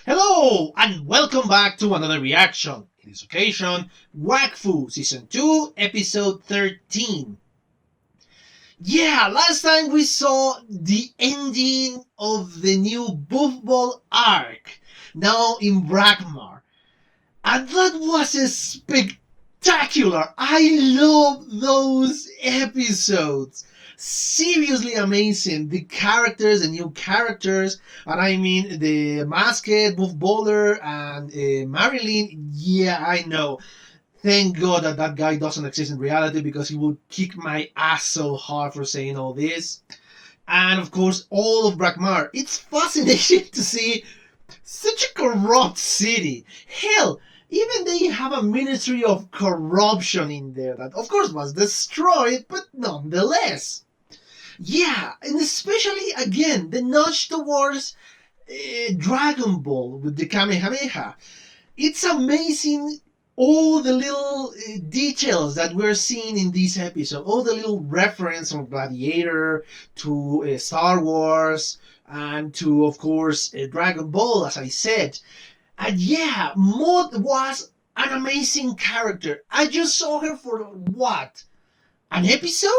Hello and welcome back to another reaction. In this occasion, Wakfu Season 2, Episode 13. Yeah, last time we saw the ending of the new Buffball arc, now in Bragmar. And that was a spectacular. I love those episodes. Seriously amazing. The characters, the new characters, and I mean the Masked, Buff Bowler, and Marilyn. Yeah, I know. Thank God that that guy doesn't exist in reality because he would kick my ass so hard for saying all this. And of course, all of Brakmar. It's fascinating to see such a corrupt city. Hell, even they have a ministry of corruption in there that, of course, was destroyed, but nonetheless. Yeah, and especially again the notch towards Dragon Ball with the Kamehameha. It's amazing all the little details that we're seeing in this episode, all the little reference from Gladiator to Star Wars and to, of course, Dragon Ball, as I said. And yeah, Maud was an amazing character. I just saw her for what? An episode?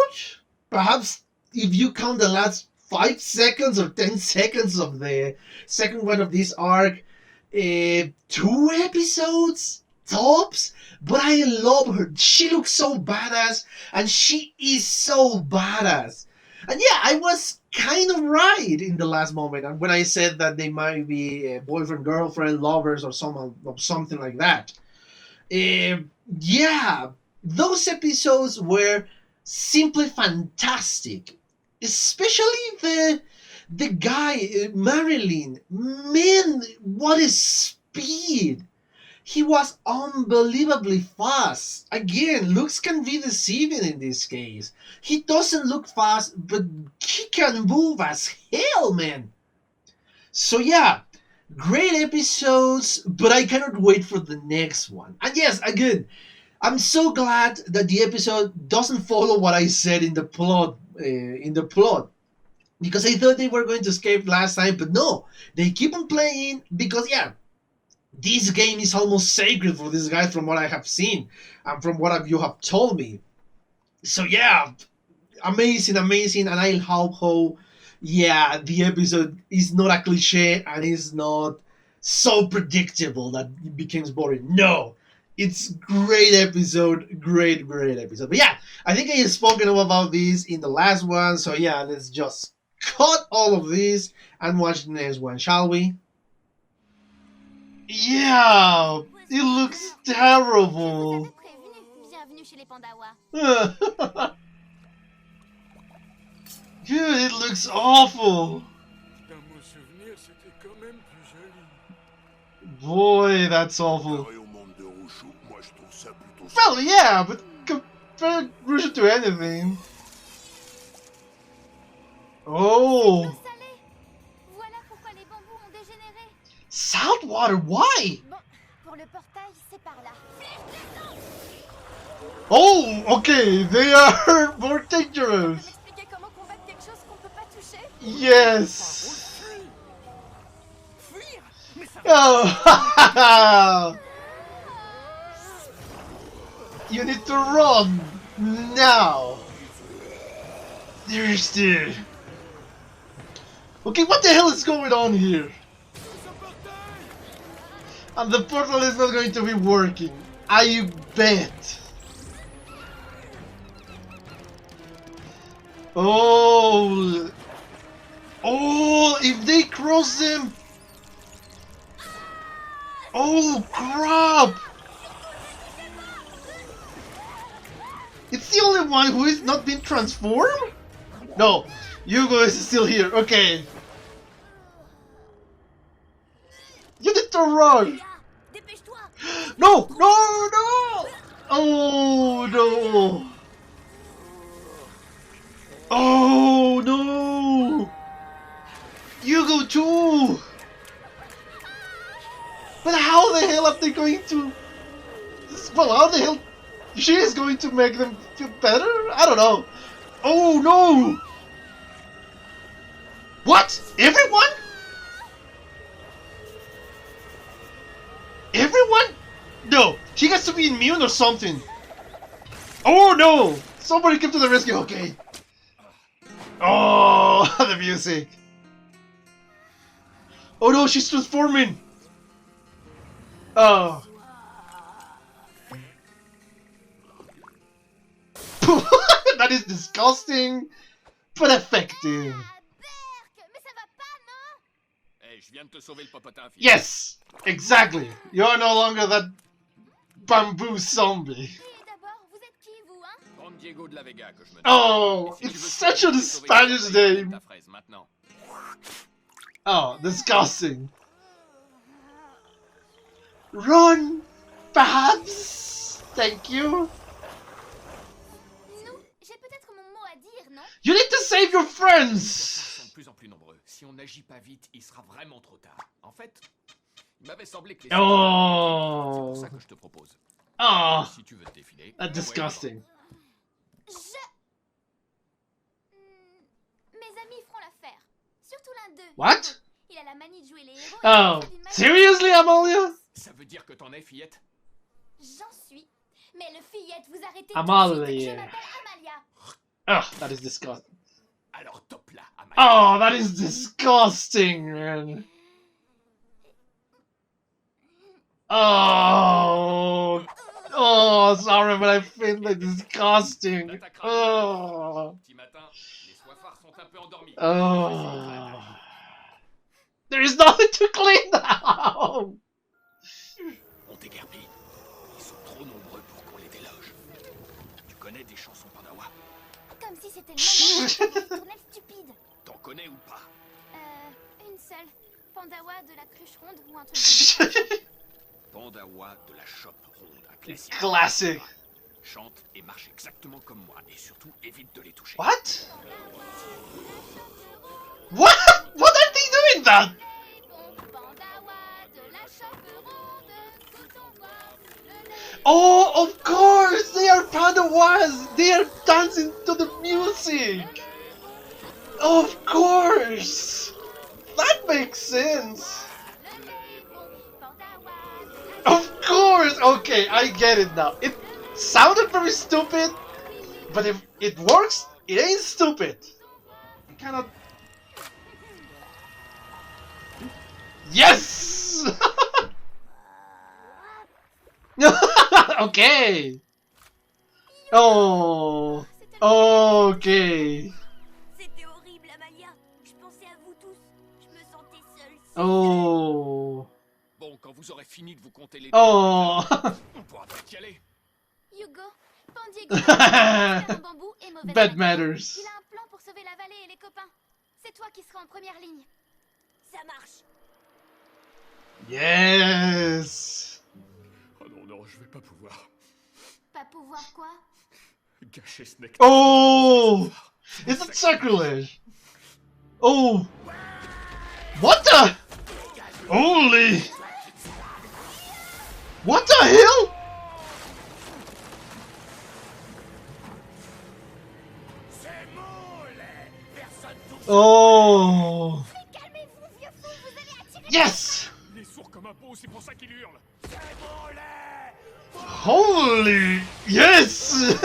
Perhaps if you count the last 5 seconds or 10 seconds of the second one of this arc, 2 episodes tops, but I love her. She looks so badass, and she is so badass. And yeah, I was kind of right in the last moment when I said that they might be boyfriend, girlfriend, lovers, or something like that. Yeah, those episodes were simply fantastic, especially the guy Marilyn. Man, what a speed! He was unbelievably fast. Again, looks can be deceiving in this case. He doesn't look fast, but he can move as hell, man. So yeah, great episodes, but I cannot wait for the next one. And yes, again, I'm so glad that the episode doesn't follow what I said in the plot. Because I thought they were going to escape last time, but no, they keep on playing because yeah, this game is almost sacred for this guy from what I have seen and from what you have told me. So yeah, amazing, amazing, and I hope how yeah the episode is not a cliche and is not so predictable that it becomes boring. No, it's great episode, great episode. But yeah, I think I have spoken about this in the last one. So yeah, let's just cut all of this and watch the next one, shall we? Yeah, it looks terrible. Dude, it looks awful. Boy, that's awful. Well, yeah, but compare Russia to anything. Oh, saltwater, why? Oh, okay, they are more dangerous. Yes. Oh, you need to run now. There's the. Okay, what the hell is going on here? And the portal is not going to be working. I bet. Oh. Oh, if they cross them. Oh, crap. It's the only one who is not been transformed? No, Hugo is still here. Okay. You need to run. No, no, no. Oh, no. Oh, no. Hugo too. But how the hell are they going to... Well, how the hell... She is going to make them feel better? I don't know. Oh, no! What? Everyone? Everyone? No, he has to be immune or something. Oh no! Somebody come to the rescue, okay. Oh, the music. Oh no, she's transforming. Oh. That is disgusting, but effective. Yes, exactly. You're no longer that bamboo zombie. Oh, it's such a Spanish name. Oh, disgusting. Run, perhaps. Thank you. You need to save your friends. Oh. Oh. That's disgusting. What? Oh, seriously, Amalia? Amalia. Oh, that is disgusting. Oh, that is disgusting, man. Oh, oh, sorry, but I feel like disgusting. Oh, oh. There is nothing to clean now. Comme si c'était le tournelle stupide. T'en connais ou pas? Une seule. Pandawa de la cruche ronde ou un truc. Pandawa de la chope ronde, un classique. Classic. Chante et marche exactement comme moi et surtout évite de les toucher. What? What? What are they doing that? Oh, of course! They are Pandawas! They are dancing to the music! Of course! That makes sense! Of course! Okay, I get it now. It sounded very stupid, but if it works, it ain't stupid. I cannot... Yes! Okay. Oh. Okay. C'était horrible, Amalia. Je pensais à vous tous. Je me sentais seule. Oh. Bon, quand vous aurez fini de vous compter les Oh. on pourra pas y aller. Hugo, Pandiego, un bambou et mauvaise Bad main. matters. Il a un plan pour sauver la vallée et les copains. C'est toi qui seras en première ligne. Ça marche. Yes. Oh non, non, je vais pas pouvoir. Pas pouvoir quoi? Gâcher ce nectar. Oh. It's a sacrilege. Oh. What the? Holy. What the hell? Oh. Calmez-vous, vieux fou, vous allez attirer. Yes. Il est sourd comme un pot, c'est pour ça qu'il hurle. Holy. Yes.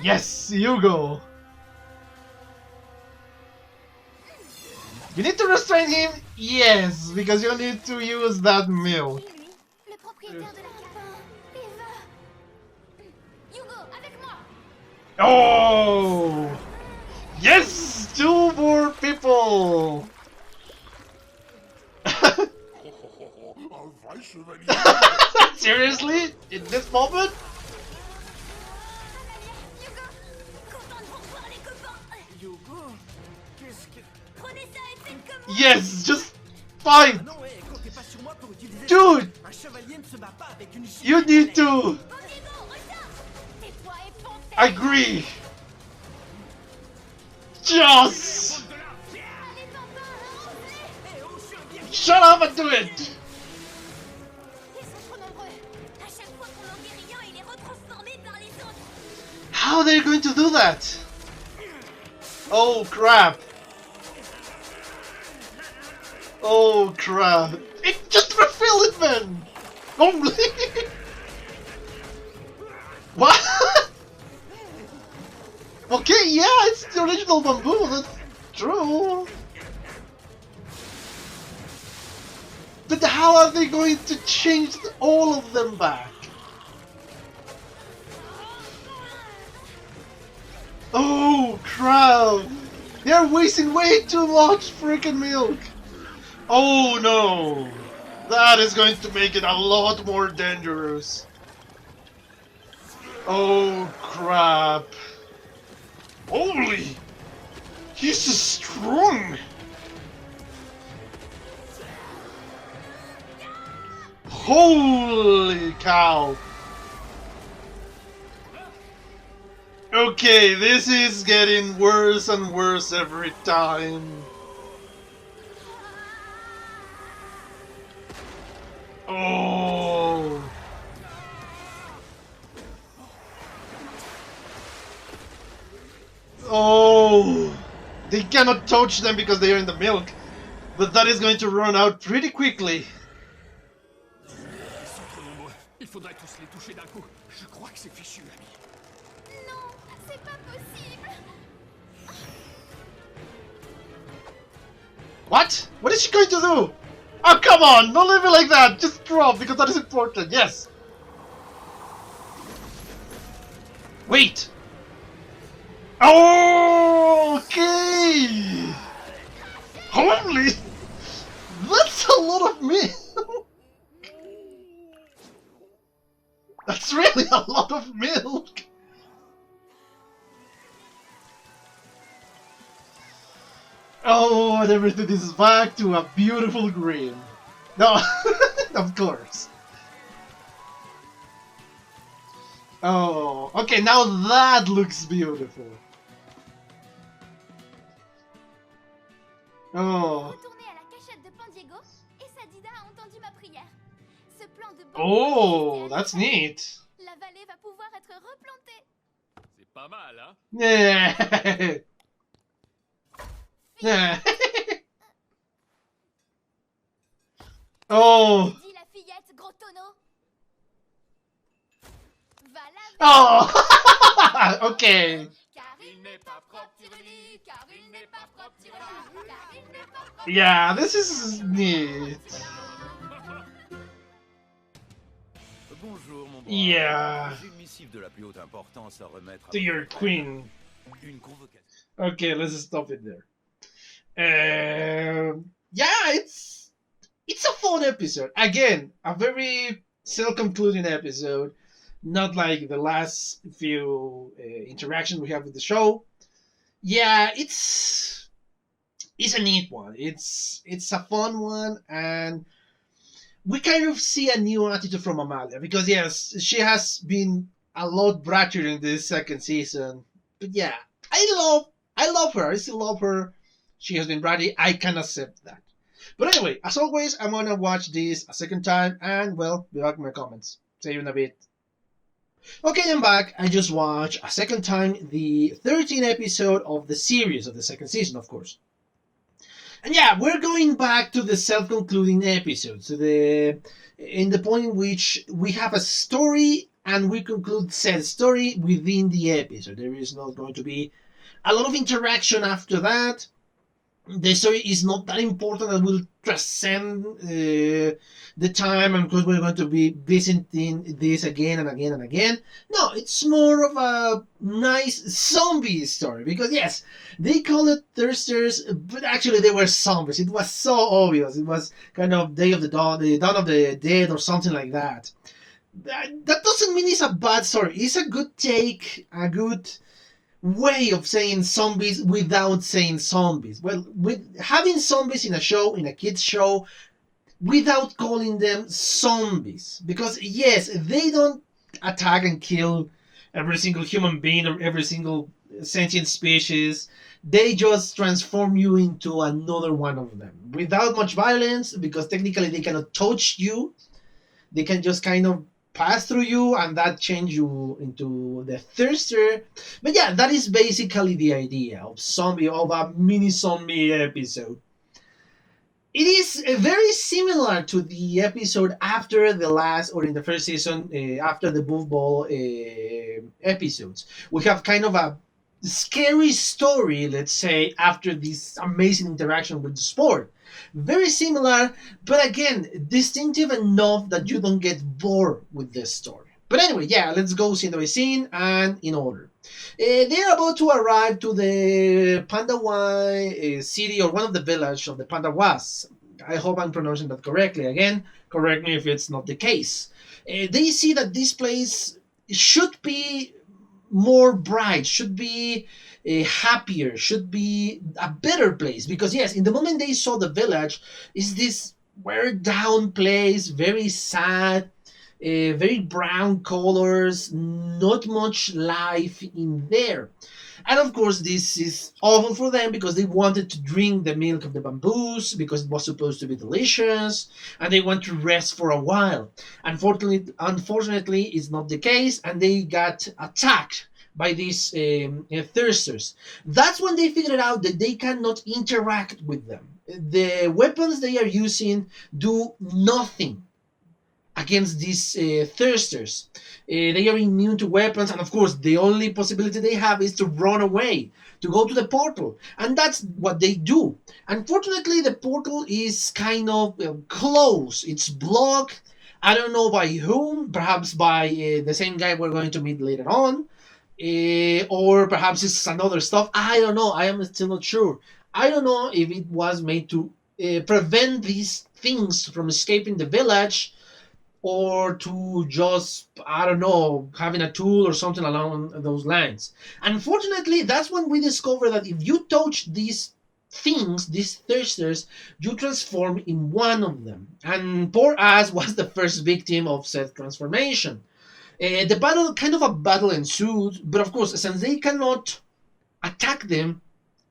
Yes, Hugo. You need to restrain him? Yes, because you need to use that milk. Lui, le propriétaire de la cabane. Eva. Hugo, avec moi. Oh! Yes! 2 more people! Seriously? In this moment? Hugo, content de vous revoir les copains. Hugo, qu'est-ce que... Prenez ça et faites comme moi. Yes! Just fight! Non, ouais, comptez pas sur moi pour utiliser... Dude! Un chevalier ne se bat pas avec une gilet. You need to Pandiego, ressort. Tais-toi et fonce. agree! Just Allez, papa, avancez. shut up and do it! Ils sont trop nombreux. À chaque fois qu'on en guérit un, il est retransformé par les autres. How are they going to do that? Oh crap! Oh crap! It just refill it, man. Oh really? What? Okay, yeah, it's the original bamboo. That's true. But how are they going to change all of them back? Oh crap! They're wasting way too much freaking milk. Oh no! That is going to make it a lot more dangerous. Oh crap! Holy! He's so strong! Holy cow! Okay, this is getting worse and worse every time. Oh! Oh! They cannot touch them because they are in the milk, but that is going to run out pretty quickly. Ils sont trop nombreux. Il faudrait tous les toucher d'un coup. Je crois que c'est fichu, ami. Non, c'est pas possible. What? What is she going to do? Oh, come on! Don't leave it like that! Just drop, because that is important, yes! Wait! Oh, okay! Holy! That's a lot of milk! That's really a lot of milk! Oh, and everything is back to a beautiful green. No, of course. Oh, okay, now that looks beautiful. Oh. Retourner à la cachette de Pan Diego et Sadida a entendu ma prière. Ce plan de Oh, that's neat. La vallée va pouvoir être replantée. C'est pas mal, hein? Yeah. Yeah. Oh. Dit la fillette, gros tonneau. Va laver. Oh. Okay. Car il n'est pas propre, Tireli. Car il n'est pas propre, Tireli. Car il n'est pas propre. Yeah, this is neat. Bonjour mon brave. Yeah. J'ai une missive de la plus haute importance à remettre à To your queen. une convocation. Okay, let's stop it there. Yeah, it's a fun episode. Again, a very self-concluding episode. Not like the last few interactions we have with the show. Yeah, it's a neat one. It's a fun one, and we kind of see a new attitude from Amalia because yes, she has been a lot brattier in this second season. But yeah, I love her. I still love her. She has been bratty. I can accept that. But anyway, as always, I'm gonna watch this a second time and well, be back in my comments. See you in a bit. Okay, I'm back. I just watched a second time the 13th episode of the series of the second season, of course. And yeah, we're going back to the self-concluding episode, to in the point in which we have a story and we conclude said story within the episode. There is not going to be a lot of interaction after that. The story is not that important and will transcend the time, and because we're going to be visiting this again and again and again. No, it's more of a nice zombie story because yes, they call it thirsters, but actually they were zombies. It was so obvious. It was kind of Day of the Dawn, the Dawn of the Dead, or something like that. That doesn't mean it's a bad story. It's a good take, a good way of saying zombies without saying zombies. Well, with having zombies in a show, in a kids show, without calling them zombies. Because yes, they don't attack and kill every single human being or every single sentient species. They just transform you into another one of them. Without much violence, because technically they cannot touch you. They can just kind of pass through you and that change you into the thirster. But yeah, that is basically the idea of a mini zombie episode. It is very similar to the episode after the last, or in the first season, after the Buff Ball episodes. We have kind of a scary story, let's say, after this amazing interaction with the sport. Very similar, but again, distinctive enough that you don't get bored with this story. But anyway, yeah, let's go scene by scene and in order. They're about to arrive to the Pandawa city, or one of the villages of the Pandawas. I hope I'm pronouncing that correctly. Again, correct me if it's not the case. They see that this place should be more bright, should be happier, should be a better place. Because yes, in the moment they saw the village, is this wear down place, very sad, very brown colors, not much life in there. And of course, this is awful for them because they wanted to drink the milk of the bamboos because it was supposed to be delicious, and they want to rest for a while. Unfortunately, it's not the case, and they got attacked by these thirsters. That's when they figured out that they cannot interact with them. The weapons they are using do nothing against these thirsters. They are immune to weapons, and of course, the only possibility they have is to run away, to go to the portal, and that's what they do. Unfortunately, the portal is kind of closed. It's blocked. I don't know by whom. Perhaps by the same guy we're going to meet later on, or perhaps it's another stuff. I don't know. I am still not sure. I don't know if it was made to prevent these things from escaping the village, or to just, I don't know, having a tool or something along those lines. Unfortunately, that's when we discover that if you touch these things, these thirsters, you transform in one of them. And poor Ass was the first victim of said transformation. The battle, kind of a battle ensued, but of course, since they cannot attack them,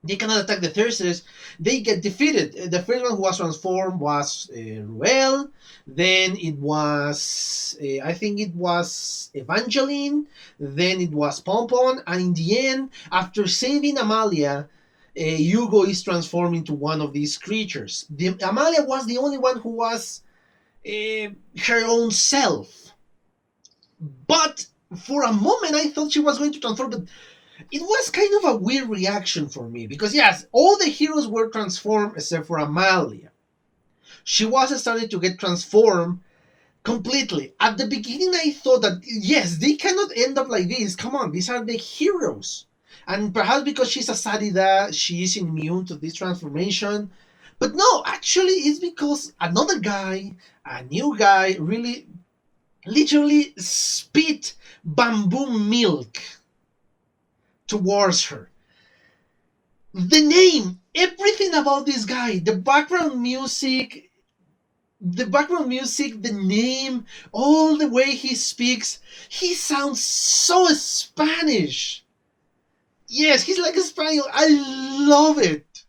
they cannot attack the Thyrses. They get defeated. The first one who was transformed was Ruel. Then it was, I think it was Evangeline. Then it was Pompon. And in the end, after saving Amalia, Hugo is transformed into one of these creatures. Amalia was the only one who was her own self. But for a moment, I thought she was going to transform, but it was kind of a weird reaction for me because yes, all the heroes were transformed except for Amalia. She was starting to get transformed completely. At the beginning, I thought that yes, they cannot end up like this. Come on, these are the heroes. And perhaps because she's a Sadida, she is immune to this transformation. But no, actually, it's because another guy, a new guy, really literally spit bamboo milk towards her. The name, everything about this guy, the name, all the way he speaks, he sounds so Spanish. Yes, he's like a Spaniard. I love it.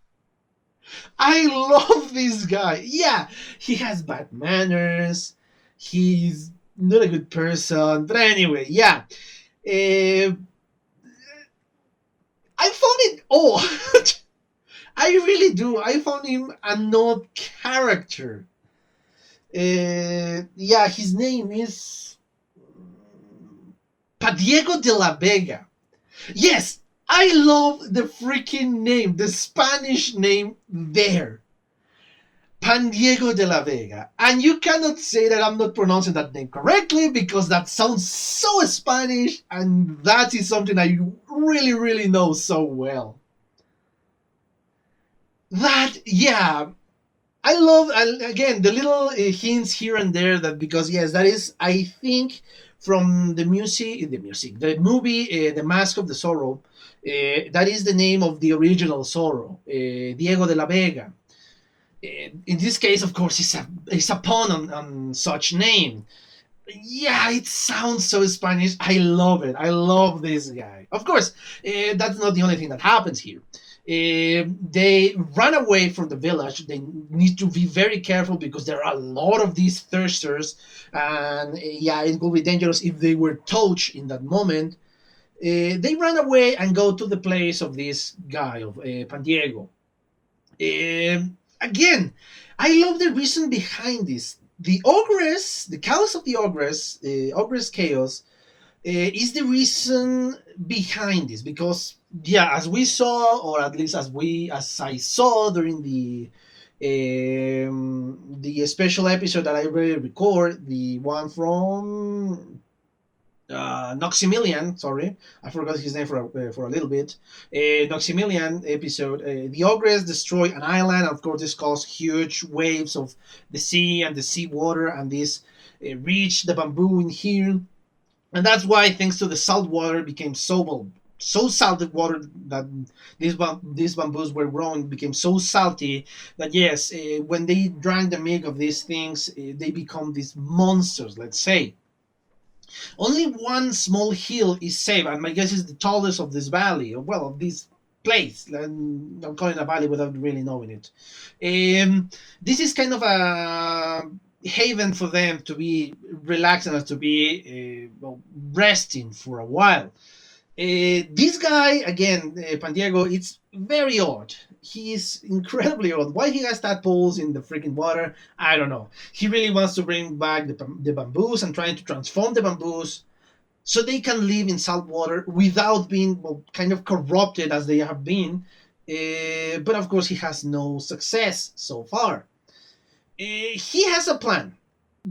I love this guy. Yeah, he has bad manners. He's not a good person. But anyway, yeah. Uh, I found it. Oh, I really do. I found him a odd character. Yeah, his name is Diego de la Vega. Yes, I love the freaking name, the Spanish name there. Pan Diego de la Vega. And you cannot say that I'm not pronouncing that name correctly because that sounds so Spanish, and that is something I really, really know so well. That, yeah, I love, and again, the little hints here and there that, because yes, that is, I think, from the movie, The Mask of the Zorro, that is the name of the original Zorro, Diego de la Vega. In this case, of course, it's a pun on such name. Yeah, it sounds so Spanish. I love it. I love this guy. Of course, that's not the only thing that happens here. They run away from the village. They need to be very careful because there are a lot of these thirsters, and yeah, it will be dangerous if they were touched in that moment. They run away and go to the place of this guy of Pan Diego. Again, I love the reason behind this. The ogress, the chaos of the ogress chaos, is the reason behind this because yeah, as we saw, or at least as I saw during the special episode that I already record, the one from Noximilian, sorry, I forgot his name for a little bit. Noximilian episode. The Ogress destroy an island. Of course, this caused huge waves of the sea and the sea water, and this reached the bamboo in here, and that's why, thanks to the salt water, became so salted water that these bamboos were growing became so salty that yes, when they drank the milk of these things, they become these monsters. Let's say only one small hill is safe, and my guess is the tallest of this valley, or well, of this place. And I'm calling it a valley without really knowing it. This is kind of a haven for them to be relaxing and to be well, resting for a while. This guy again, Pandiego, it's very odd. He is incredibly odd. Why he has tadpoles in the freaking water, I don't know. He really wants to bring back the bamboos and trying to transform the bamboos so they can live in salt water without being well, kind of corrupted as they have been. But of course, he has no success so far. He has a plan.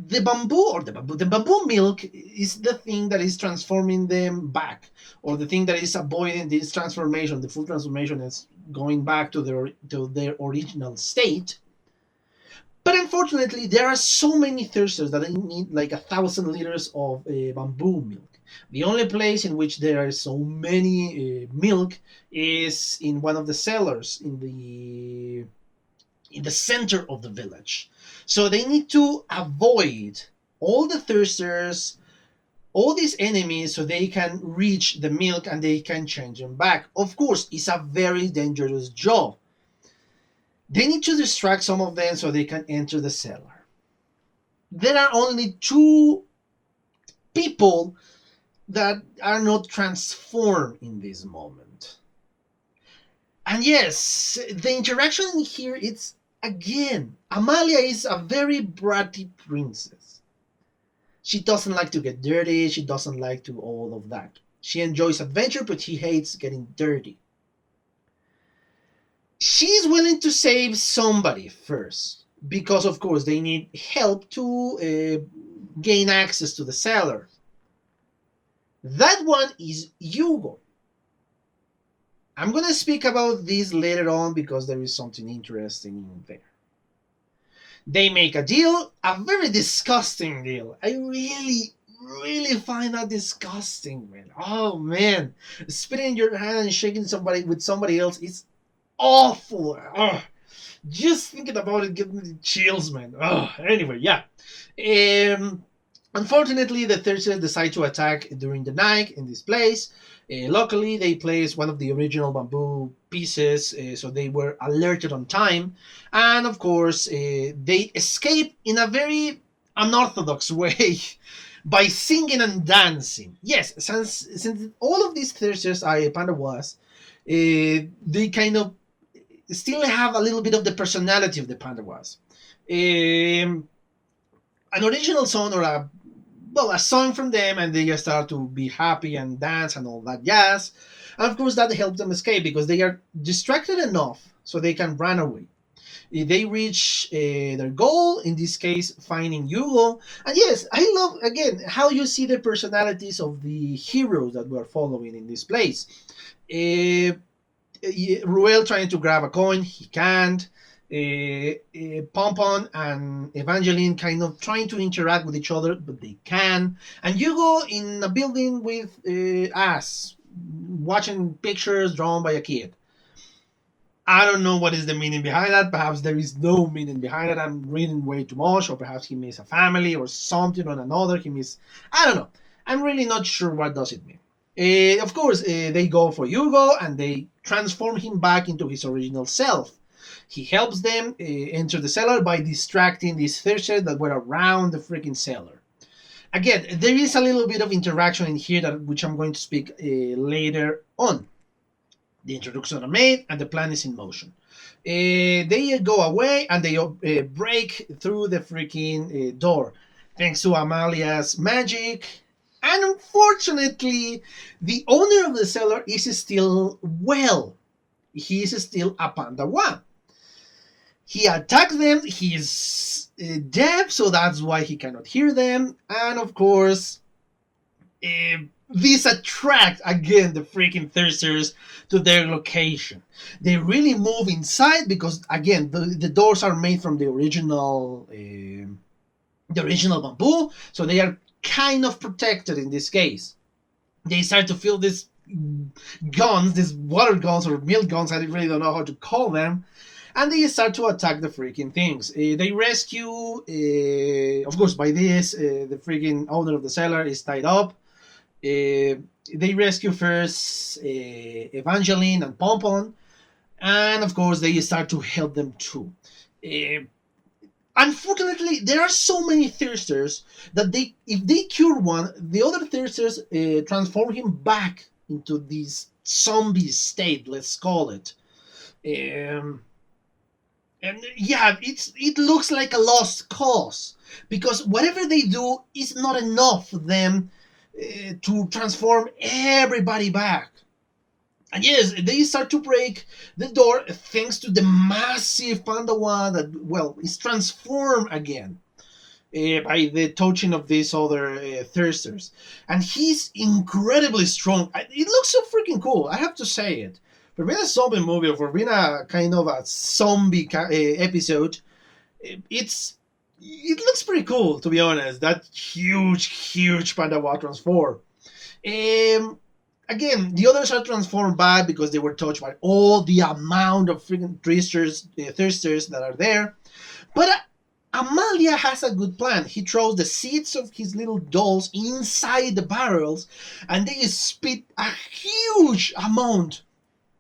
The bamboo milk is the thing that is transforming them back, or the thing that is avoiding this transformation. The full transformation is going back to their original state. But unfortunately, there are so many thirsters that they need like 1,000 liters of bamboo milk. The only place in which there are so many milk is in one of the cellars in the center of the village. So they need to avoid all the thirsters, all these enemies, so they can reach the milk and they can change them back. Of course, it's a very dangerous job. They need to distract some of them so they can enter the cellar. There are only two people that are not transformed in this moment. And yes, the interaction here, it's again, Amalia is a very bratty princess. She doesn't like to get dirty, she doesn't like to all of that. She enjoys adventure, but she hates getting dirty. She's willing to save somebody first, because of course they need help to gain access to the cellar. That one is Hugo. I'm gonna speak about this later on because there is something interesting in there. They make a deal, a very disgusting deal. I really find that disgusting, man. Oh man, spitting in your hand and shaking somebody with somebody else is awful. Ugh. Just thinking about it gives me chills, man. Ugh. Anyway, yeah. Unfortunately, the Thursdays decide to attack during the night in this place. Luckily, they placed one of the original bamboo pieces, so they were alerted on time. And of course, they escape in a very unorthodox way by singing and dancing. Yes, since all of these Thursdays are Pandawas, they kind of still have a little bit of the personality of the Pandawas. An original song or a song from them, and they just start to be happy and dance and all that jazz. And of course, that helps them escape because they are distracted enough so they can run away. They reach their goal, in this case, finding Hugo. And yes, I love, again, how you see the personalities of the heroes that we're following in this place. Ruel trying to grab a coin, he can't. Pompon and Evangeline kind of trying to interact with each other, but they can. And Hugo in a building with us, watching pictures drawn by a kid. I don't know what is the meaning behind that. Perhaps there is no meaning behind it. I'm reading way too much, or perhaps he missed a family or something or another. I don't know. I'm really not sure what does it mean. Of course, they go for Hugo and they transform him back into his original self. He helps them enter the cellar by distracting these thirsters that were around the freaking cellar. Again, there is a little bit of interaction in here which I'm going to speak later on. The introductions are made and the plan is in motion. They go away and they break through the freaking door, thanks to Amalia's magic. And unfortunately, the owner of the cellar is still well. He is still a Panda 1. He attacks them, he's deaf, so that's why he cannot hear them. And of course, uh, this attract again the freaking thirsters to their location. They really move inside because again the doors are made from the original bamboo, so they are kind of protected in this case. They start to feel these guns, these water guns or milk guns, I really don't know how to call them, and they start to attack the freaking things. They rescue, of course, by this, the freaking owner of the cellar is tied up. They rescue first Evangeline and Pompon, and of course, they start to help them too. Uh, Unfortunately, there are so many thirsters that if they cure one, the other thirsters transform him back into this zombie state. Let's call it. Um, and yeah, it looks like a lost cause because whatever they do is not enough for them to transform everybody back. And yes, they start to break the door thanks to the massive Panda one that, well, is transformed again by the touching of these other thirsters. And he's incredibly strong. It looks so freaking cool, I have to say it. For being a zombie movie, or for being a kind of a zombie episode, it looks pretty cool, to be honest. That huge Panda one transform. Um, Again, the others are transformed back because they were touched by all the amount of freaking thirsters that are there. But Amalia has a good plan. He throws the seeds of his little dolls inside the barrels, and they spit a huge amount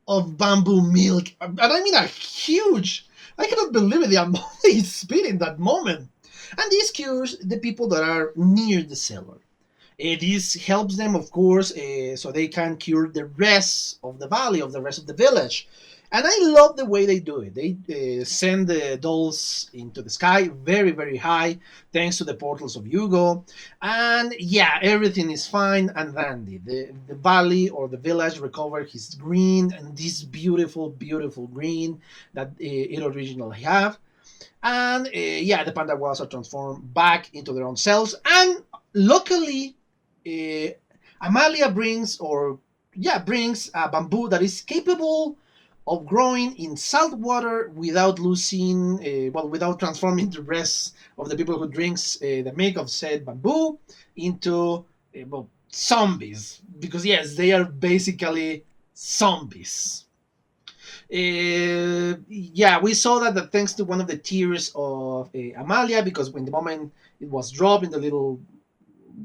of bamboo milk. And I mean a huge. I cannot believe it, the amount they spit in that moment. And this cures the people that are near the cellar. This helps them, of course, so they can cure the rest of the valley, of the rest of the village. And I love the way they do it. They send the dolls into the sky very, very high, thanks to the portals of Yugo. And yeah, everything is fine and dandy. The valley or the village recover his green and this beautiful green that it originally have. And yeah, the panda was are transformed back into their own selves. And luckily, uh, Amalia brings a bamboo that is capable of growing in salt water without losing, without transforming the rest of the people who drinks the milk of said bamboo into zombies. Because yes, they are basically zombies. Yeah, we saw that thanks to one of the tears of Amalia, because when the moment it was dropped in the little,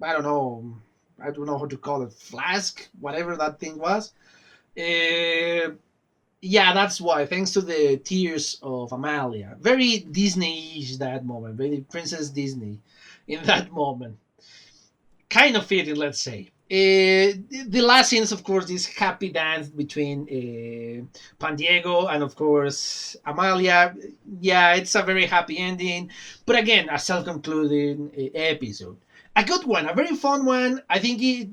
I don't know, I don't know how to call it, flask, whatever that thing was. Uh, yeah, that's why. Thanks to the tears of Amalia, very Disney-ish that moment, very Princess Disney in that moment. Kind of fitting, let's say. The last scene is, of course, this happy dance between Pandiego and, of course, Amalia. Yeah, it's a very happy ending, but again, a self-concluding episode. A good one, a very fun one. I think he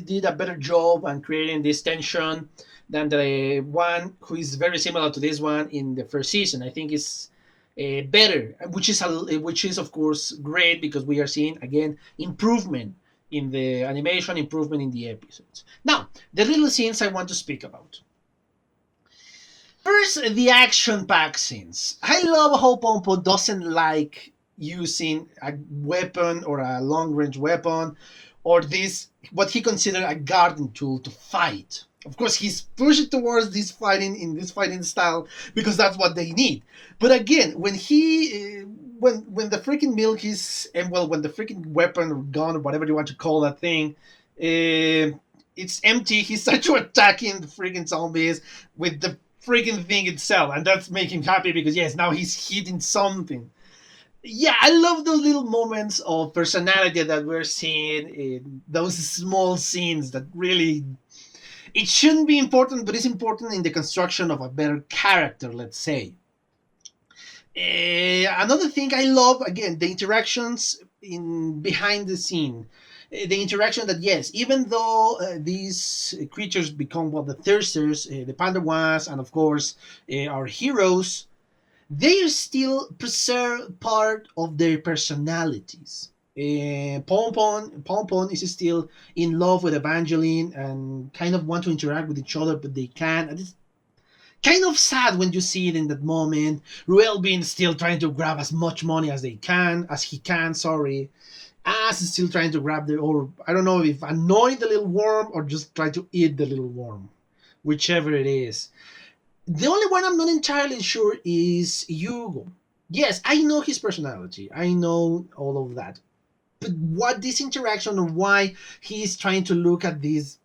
did a better job on creating this tension than the one who is very similar to this one in the first season. I think it's better, which is of course great because we are seeing again improvement in the animation, improvement in the episodes. Now, the little scenes I want to speak about. First, the action-packed scenes. I love how Pompo doesn't like using a weapon or a long-range weapon or this what he considered a garden tool to fight. Of course, he's pushing towards this fighting style because that's what they need. But again, when the freaking milk is and well, when the freaking weapon or gun or whatever you want to call that thing, it's empty. He starts to attacking the freaking zombies with the freaking thing itself, and that's making him happy because yes, now he's hitting something. Yeah, I love those little moments of personality that we're seeing in those small scenes that really It shouldn't be important, but it's important in the construction of a better character, let's say. Another thing I love, again, the interactions in behind the scene. The interaction that, yes, even though these creatures become, well, the thirsters, the Pandawas, and of course our heroes, they still preserve part of their personalities. Pompon is still in love with Evangeline and kind of want to interact with each other, but they can't. And it's kind of sad when you see it in that moment. Ruel being still trying to grab as much money as he can. Sorry, Ass is still trying to grab the, or I don't know if annoy the little worm or just try to eat the little worm, whichever it is. The only one I'm not entirely sure is Hugo. Yes, I know his personality. I know all of that. But what this interaction or why he's trying to look at this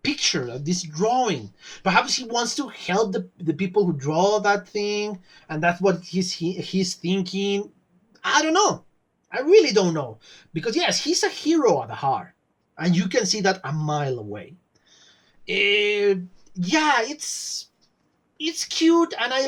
picture, at this drawing. Perhaps he wants to help the people who draw that thing, and that's what he's thinking. I don't know. I really don't know. Because yes, he's a hero at the heart. And you can see that a mile away. Yeah, it's cute, and I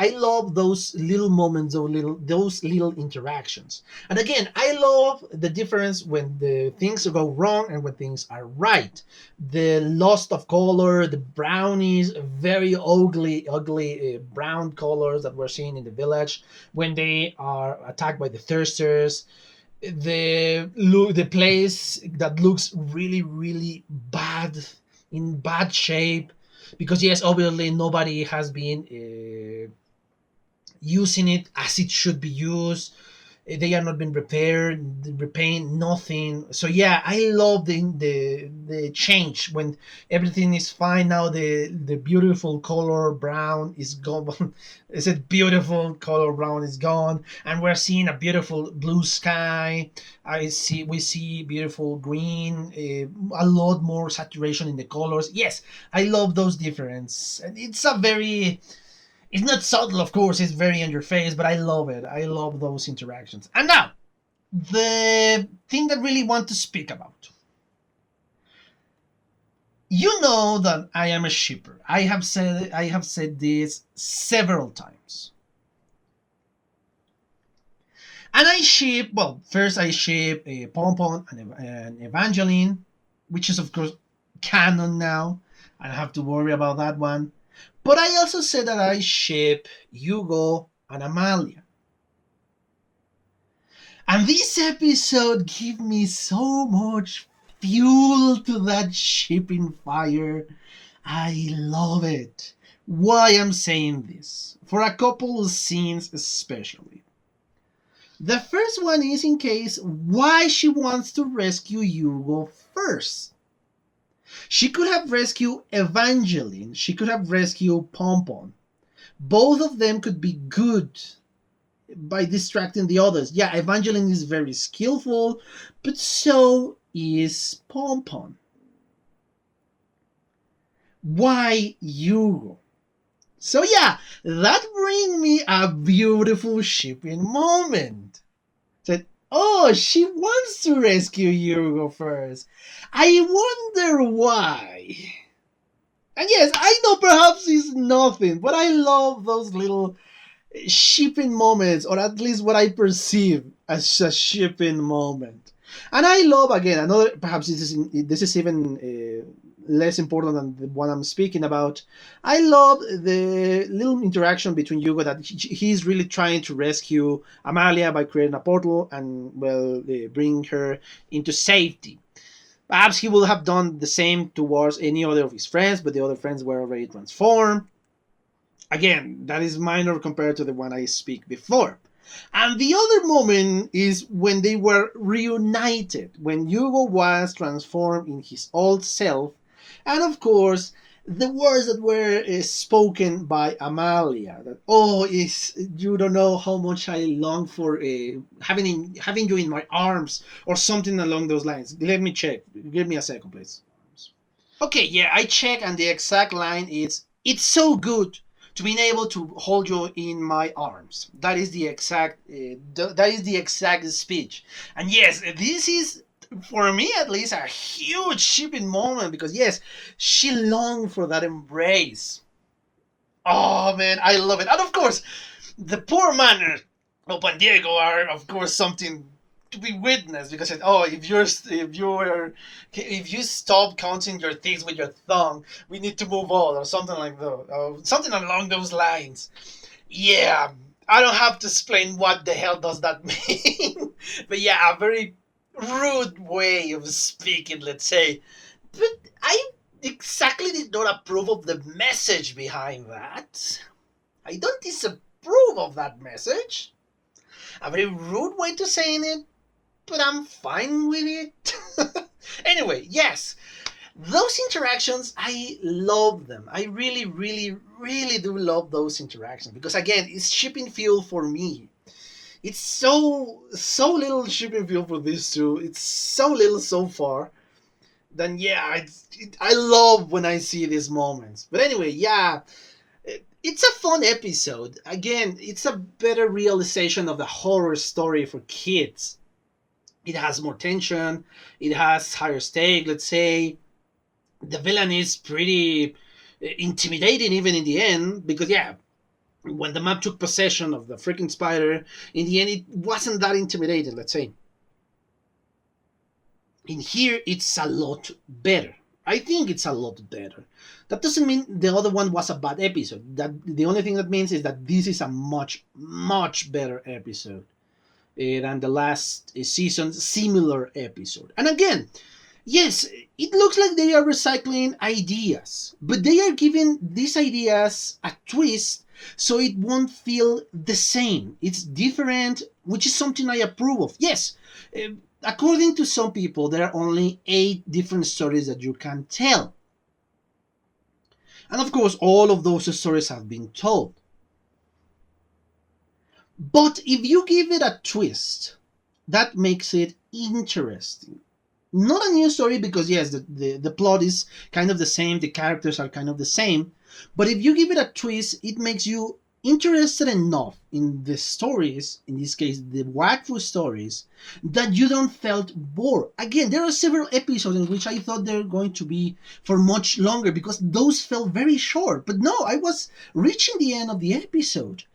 love those little moments, those little interactions. And again, I love the difference when the things go wrong and when things are right. The loss of color, the brownies, very ugly brown colors that we're seeing in the village when they are attacked by the thirsters. The place that looks really bad, in bad shape, because yes, obviously nobody has been using it as it should be used. They are not been repaired, repaint, nothing. So yeah, I love the change when everything is fine. Now the beautiful color brown is gone. Is it beautiful color brown is gone, and we're seeing a beautiful blue sky. We see beautiful green, a lot more saturation in the colors. Yes, I love those differences. And it's not subtle, of course, it's very in your face, but I love it. I love those interactions. And now, the thing that I really want to speak about. You know that I am a shipper. I have said this several times. And I ship, well, first I ship a Pompon and Evangeline, which is of course canon now. I don't have to worry about that one. But I also said that I ship Hugo and Amalia. And this episode gave me so much fuel to that shipping fire. I love it. Why I'm saying this? For a couple of scenes especially. The first one is in case why she wants to rescue Hugo first. She could have rescued Evangeline. She could have rescued Pompon. Both of them could be good by distracting the others. Yeah, Evangeline is very skillful, but so is Pompon. Why Hugo? So yeah, that brings me a beautiful shipping moment. Said, oh, she wants to rescue Hugo first. I wonder why. And yes, I know perhaps it's nothing, but I love those little shipping moments, or at least what I perceive as a shipping moment. And I love, again, another, perhaps this is even less important than the one I'm speaking about. I love the little interaction between Hugo that he's really trying to rescue Amalia by creating a portal and, well, bring her into safety. Perhaps he would have done the same towards any other of his friends, but the other friends were already transformed. Again, that is minor compared to the one I speak before. And the other moment is when they were reunited, when Hugo was transformed in his old self, and of course, the words that were spoken by Amalia, that, oh, is you don't know how much I long for having you in my arms, or something along those lines. Let me check. Give me a second, please. Okay, yeah, I check, and the exact line is, it's so good to being able to hold you in my arms. That is the exact speech. And yes, this is For me at least, a huge shipping moment because yes, she longed for that embrace. Oh man, I love it. And of course, the poor manners of Pan Diego are of course something to be witnessed because oh, if you stop counting your teeth with your thumb, we need to move on or something like that, something along those lines. Yeah, I don't have to explain what the hell does that mean, but yeah, a very rude way of speaking, let's say. But I exactly did not approve of the message behind that. I don't disapprove of that message. A very rude way to saying it, but I'm fine with it. Anyway, yes, those interactions, I love them. I really, really, really do love those interactions because again, it's shipping fuel for me. It's so little shipping fuel for these two. It's so little so far. Then yeah, I love when I see these moments. But anyway, yeah, it's a fun episode. Again, it's a better realization of the horror story for kids. It has more tension. It has higher stake. Let's say the villain is pretty intimidating even in the end because yeah, when the map took possession of the freaking spider, in the end it wasn't that intimidating. Let's say in here it's a lot better. I think it's a lot better. That doesn't mean the other one was a bad episode. That the only thing that means is that this is a much better episode than the last season's similar episode. And again, yes, it looks like they are recycling ideas, but they are giving these ideas a twist so it won't feel the same. It's different, which is something I approve of. Yes, according to some people, there are only 8 different stories that you can tell. And of course, all of those stories have been told. But if you give it a twist, that makes it interesting. Not a new story because yes, the plot is kind of the same, the characters are kind of the same, but if you give it a twist, it makes you interested enough in the stories, in this case the Wakfu stories, that you don't felt bored. Again, there are several episodes in which I thought they're going to be for much longer because those felt very short, but no, I was reaching the end of the episode.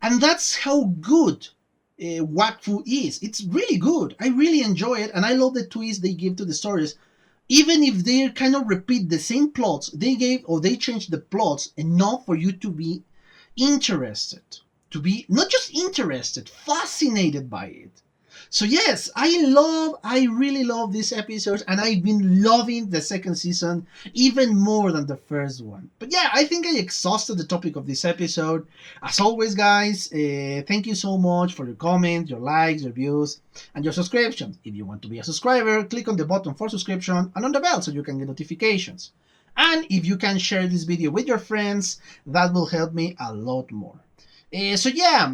And that's how good Wakfu is. It's really good. I really enjoy it, and I love the twist they give to the stories. Even if they kind of repeat the same plots, they gave or they changed the plots enough for you to be interested, to be not just interested, fascinated by it. So yes, I really love these episodes, and I've been loving the second season even more than the first one. But yeah, I think I exhausted the topic of this episode. As always, guys, thank you so much for your comments, your likes, your views, and your subscriptions. If you want to be a subscriber, click on the button for subscription and on the bell so you can get notifications. And if you can share this video with your friends, that will help me a lot more. So yeah,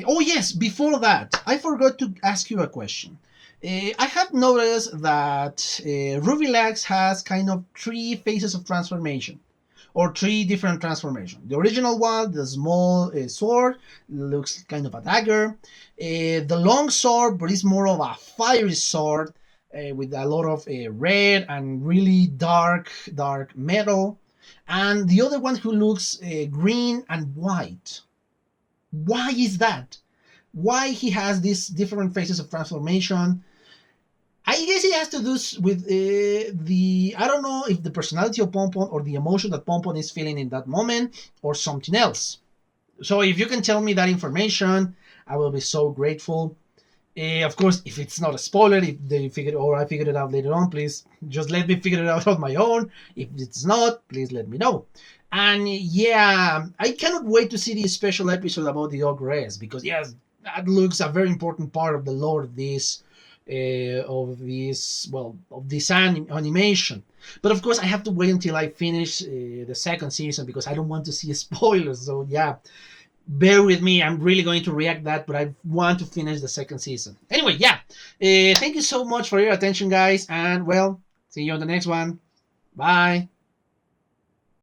oh yes, before that, I forgot to ask you a question. I have noticed that Ruby Legs has kind of 3 phases of transformation, or 3 different transformations. The original one, the small sword, looks kind of a dagger. The long sword, but it's more of a fiery sword with a lot of red and really dark metal. And the other one who looks green and white. Why is that? Why he has these different phases of transformation? I guess it has to do with I don't know if the personality of Pompon or the emotion that Pompon is feeling in that moment or something else. So if you can tell me that information, I will be so grateful. Of course, if it's not a spoiler, if they figure or I figured it out later on, please just let me figure it out on my own. If it's not, please let me know. And yeah, I cannot wait to see the special episode about the Ogress because yes, that looks a very important part of the lore of this animation. But of course, I have to wait until I finish the second season because I don't want to see spoilers. So yeah, bear with me. I'm really going to react that, but I want to finish the second season. Anyway, yeah, thank you so much for your attention, guys, and well, see you on the next one. Bye.